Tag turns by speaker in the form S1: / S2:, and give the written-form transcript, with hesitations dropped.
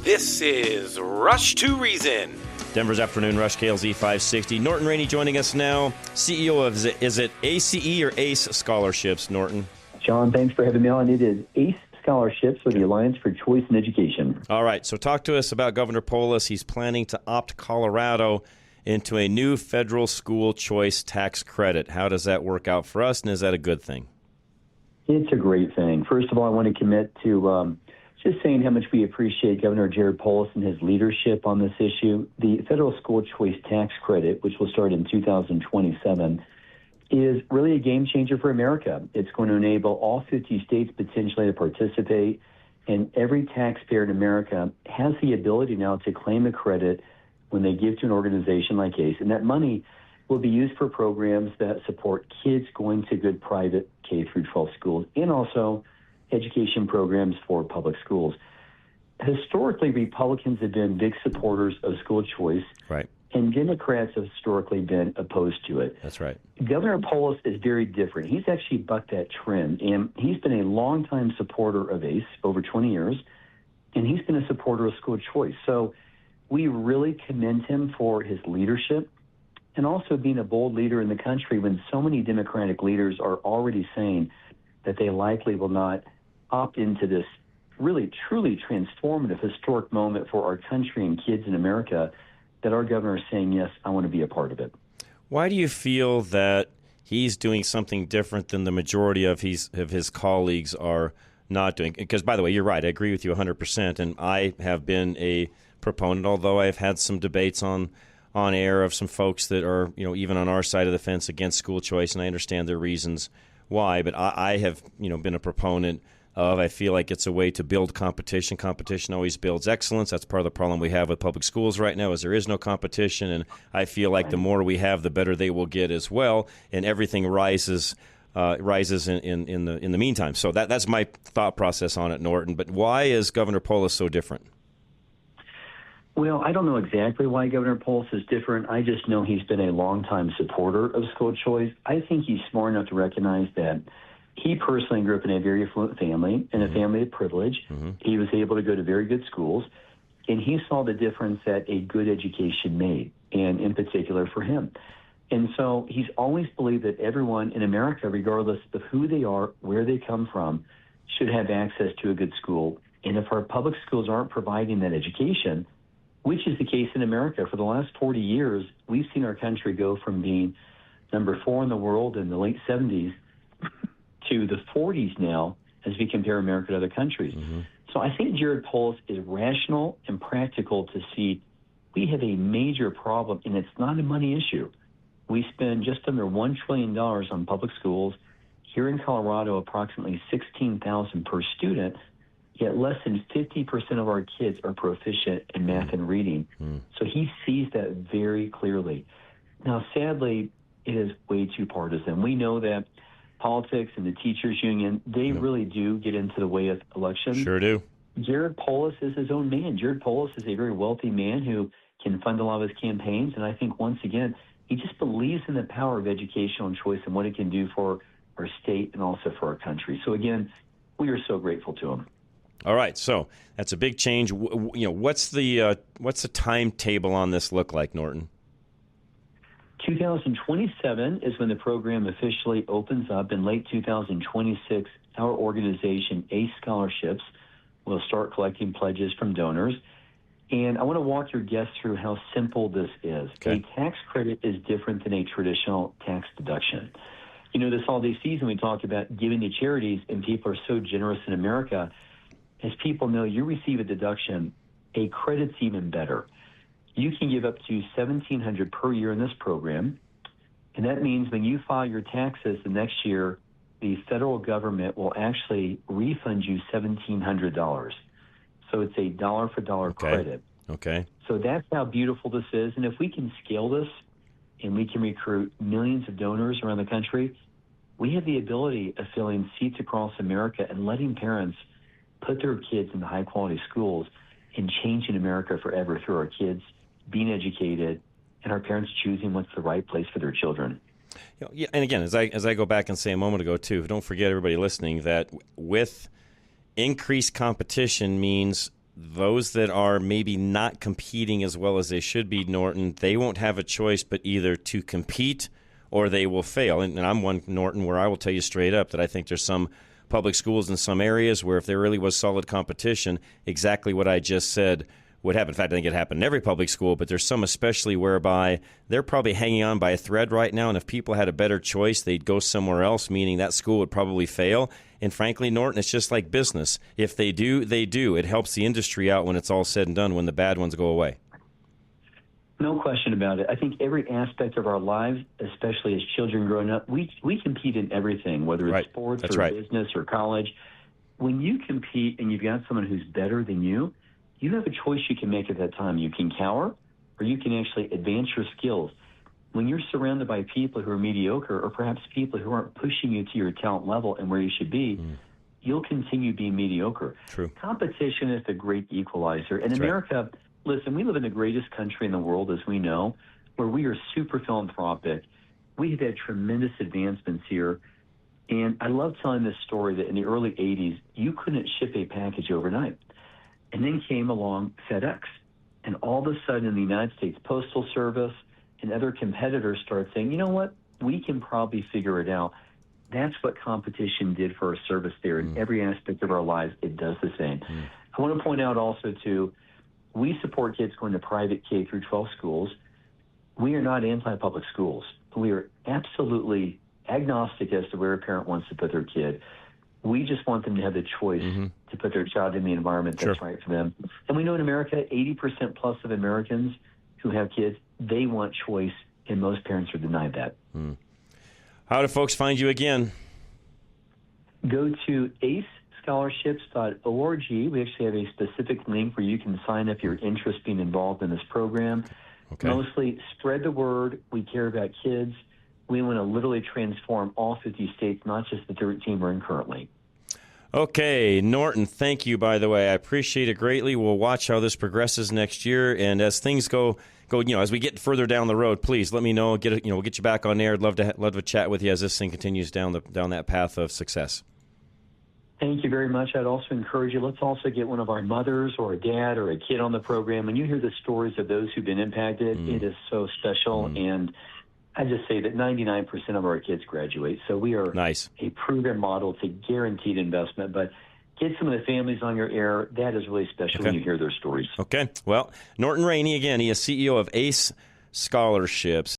S1: This is Rush to Reason.
S2: Denver's Afternoon Rush, KLZ 560. Norton Rainey joining us now, CEO of, is it ACE or ACE Scholarships, Norton?
S3: John, thanks for having me on. It is ACE Scholarships for the Alliance for Choice in Education.
S2: All right, so talk to us about Governor Polis. He's planning to opt Colorado into a new federal school choice tax credit. How does that work out for us, and is that a good thing?
S3: It's a great thing. First of all, I want to commit to just saying how much we appreciate Governor Jared Polis and his leadership on this issue. The federal school choice tax credit, which will start in 2027, is really a game changer for America. It's going to enable all 50 states potentially to participate, and every taxpayer in America has the ability now to claim a credit when they give to an organization like ACE, and that money will be used for programs that support kids going to good private K through 12 schools and also education programs for public schools. Historically, Republicans have been big supporters of school choice,
S2: right,
S3: and Democrats have historically been opposed to it.
S2: That's right.
S3: Governor Polis is very different. He's actually bucked that trend, and he's been a longtime supporter of ACE, over 20 years, and he's been a supporter of school choice. So we really commend him for his leadership and also being a bold leader in the country when so many Democratic leaders are already saying that they likely will not opt into this really, truly transformative, historic moment for our country and kids in America, that our governor is saying, yes, I want to be a part of it.
S2: Why do you feel that he's doing something different than the majority of his colleagues are not doing? Because, by the way, you're right. I agree with you 100%, and I have been a proponent, although I've had some debates on air of some folks that are, even on our side of the fence against school choice, and I understand their reasons why, but I have, been a proponent of, I feel like it's a way to build competition. Competition always builds excellence. That's part of the problem we have with public schools right now, is there is no competition, and I feel like the more we have, the better they will get as well, and everything rises in the meantime. So that's my thought process on it, Norton. But why is Governor Polis so different?
S3: Well, I don't know exactly why Governor Polis is different. I just know he's been a longtime supporter of school choice. I think he's smart enough to recognize that he personally grew up in a very affluent family, in a family of privilege. Mm-hmm. He was able to go to very good schools, and he saw the difference that a good education made, and in particular for him. And so he's always believed that everyone in America, regardless of who they are, where they come from, should have access to a good school. And if our public schools aren't providing that education, which is the case in America, for the last 40 years, we've seen our country go from being number 4 in the world in the late 70s to the 40s now as we compare America to other countries. Mm-hmm. So I think Jared Polis is rational and practical to see we have a major problem, and it's not a money issue. We spend just under $1 trillion on public schools. Here in Colorado, approximately $16,000 per student, yet less than 50% of our kids are proficient in math and reading. Mm. So he sees that very clearly. Now, sadly, it is way too partisan. We know that politics and the teachers union, they really do get into the way of elections.
S2: Sure do.
S3: Jared Polis is his own man. Jared Polis is a very wealthy man who can fund a lot of his campaigns. And I think, once again, he just believes in the power of educational choice and what it can do for our state and also for our country. So, again, we are so grateful to him.
S2: All right, so that's a big change. What's the timetable on this look like, Norton?
S3: 2027 is when the program officially opens up. In late 2026, our organization, ACE Scholarships, will start collecting pledges from donors. And I want to walk your guests through how simple this is. Okay. A tax credit is different than a traditional tax deduction. This holiday season, we talked about giving to charities, and people are so generous in America. As people know, you receive a deduction. A credit's even better. You can give up to $1,700 per year in this program, and that means when you file your taxes the next year, the federal government will actually refund you $1,700. So it's a dollar-for-dollar credit.
S2: Okay.
S3: So that's how beautiful this is. And if we can scale this and we can recruit millions of donors around the country, we have the ability of filling seats across America and letting parents put their kids in the high-quality schools and changing America forever through our kids being educated and our parents choosing what's the right place for their children.
S2: Yeah, and again, as I go back and say a moment ago, too, don't forget, everybody listening, that with increased competition means those that are maybe not competing as well as they should be, Norton, they won't have a choice but either to compete or they will fail. And I'm one, Norton, where I will tell you straight up that I think there's some public schools in some areas where if there really was solid competition, exactly what I just said would happen. In fact, I think it happened in every public school, but there's some especially whereby they're probably hanging on by a thread right now, and if people had a better choice, they'd go somewhere else, meaning that school would probably fail. And frankly, Norton, it's just like business. If they do, they do. It helps the industry out when it's all said and done, when the bad ones go away.
S3: No question about it. I think every aspect of our lives, especially as children growing up, we compete in everything, whether it's sports or business or college. When you compete and you've got someone who's better than you have a choice you can make at that time. You can cower or you can actually advance your skills. When you're surrounded by people who are mediocre or perhaps people who aren't pushing you to your talent level and where you should be, you'll continue being mediocre.
S2: True.
S3: Competition is the great equalizer. In America, listen, we live in the greatest country in the world, as we know, where we are super philanthropic. We have had tremendous advancements here. And I love telling this story that in the early 80s, you couldn't ship a package overnight. And then came along FedEx. And all of a sudden in the United States Postal Service and other competitors started saying, you know what, we can probably figure it out. That's what competition did for our service there. In every aspect of our lives, it does the same. I want to point out also, too, we support kids going to private K through 12 schools. We are not anti-public schools. We are absolutely agnostic as to where a parent wants to put their kid. We just want them to have the choice to put their child in the environment that's right for them. And we know in America, 80% plus of Americans who have kids, they want choice, and most parents are denied that.
S2: How do folks find you again?
S3: Go to acescholarships.org. We actually have a specific link where you can sign up your interest being involved in this program.
S2: Okay.
S3: Mostly spread the word. We care about kids. We want to literally transform all 50 states, not just the 13 we're in currently.
S2: Okay, Norton, thank you, by the way. I appreciate it greatly. We'll watch how this progresses next year, and as things go, as we get further down the road, please let me know. We'll get you back on air. I'd love to chat with you as this thing continues down that path of success.
S3: Thank you very much. I'd also encourage you, let's also get one of our mothers or a dad or a kid on the program. When you hear the stories of those who've been impacted, it is so special, and I just say that 99% of our kids graduate, so we are a proven model to guaranteed investment. But get some of the families on your air. That is really special when you hear their stories.
S2: Okay. Well, Norton Rainey, again, he is CEO of ACE Scholarships.